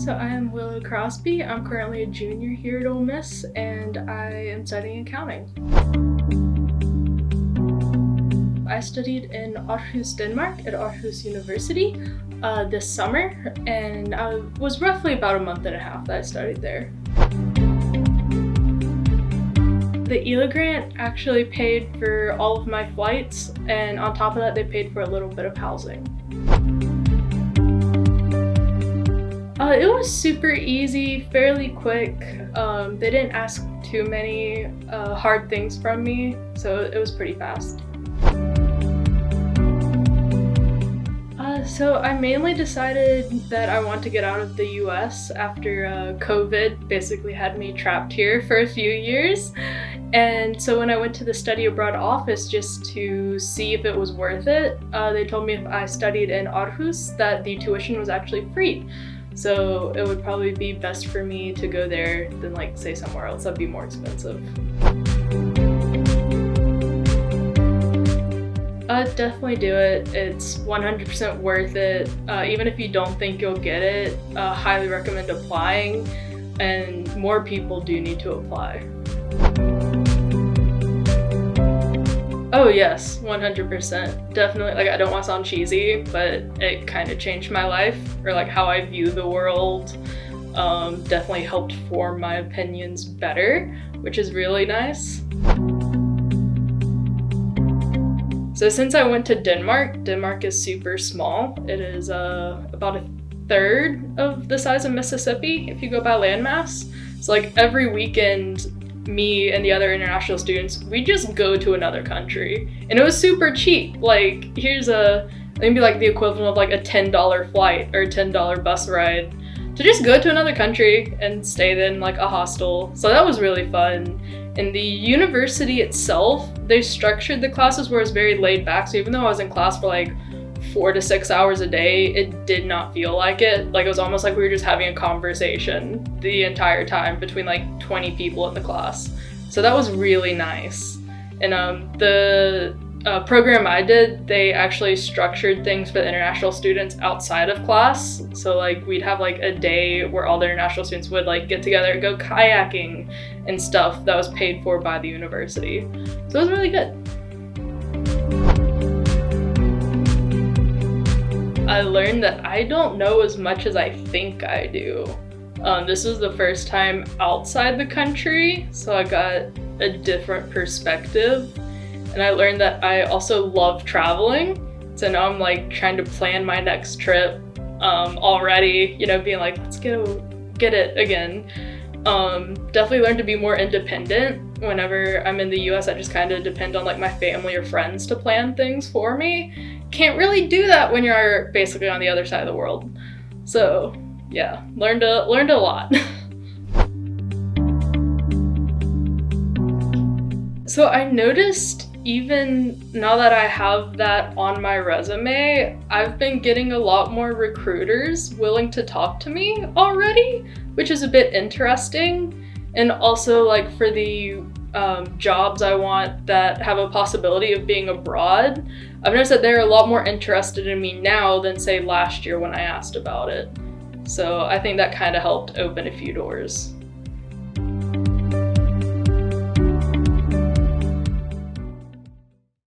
So I am Willow Crosby. I'm currently a junior here at Ole Miss, and I am studying accounting. I studied in Aarhus, Denmark at Aarhus University this summer, and I was roughly about a month and a half that I studied there. The ELO grant actually paid for all of my flights, and on top of that, they paid for a little bit of housing. It was super easy, fairly quick. They didn't ask too many hard things from me, so it was pretty fast. So I mainly decided that I want to get out of the US after COVID basically had me trapped here for a few years. And so when I went to the study abroad office just to see if it was worth it, they told me if I studied in Aarhus that the tuition was actually free. So it would probably be best for me to go there than say somewhere else that'd be more expensive. Definitely do it. It's 100% worth it. Even if you don't think you'll get it, highly recommend applying, and more people do need to apply. Oh yes, 100%. Definitely, I don't want to sound cheesy, but it kind of changed my life, or how I view the world. Definitely helped form my opinions better, which is really nice. So since I went to Denmark is super small. It is about a third of the size of Mississippi if you go by landmass. So every weekend, me and the other international students, we just go to another country. And it was super cheap. Here's maybe the equivalent of a $10 flight or a $10 bus ride to just go to another country and stay in a hostel. So that was really fun. And the university itself, they structured the classes where it's very laid back. So even though I was in class for 4 to 6 hours a day, it did not feel like it. It was almost like we were just having a conversation the entire time between 20 people in the class. So that was really nice. And the program I did, they actually structured things for the international students outside of class. So we'd have a day where all the international students would get together and go kayaking and stuff that was paid for by the university. So it was really good. I learned that I don't know as much as I think I do. This was the first time outside the country, so I got a different perspective. And I learned that I also love traveling. So now I'm trying to plan my next trip already, being let's get it again. Definitely learned to be more independent. Whenever I'm in the US, I just kind of depend on my family or friends to plan things for me. Can't really do that when you're basically on the other side of the world. So yeah, learned a lot. So I noticed, even now that I have that on my resume, I've been getting a lot more recruiters willing to talk to me already, which is a bit interesting. And also for the jobs I want that have a possibility of being abroad, I've noticed that they're a lot more interested in me now than say last year when I asked about it. So I think that kind of helped open a few doors.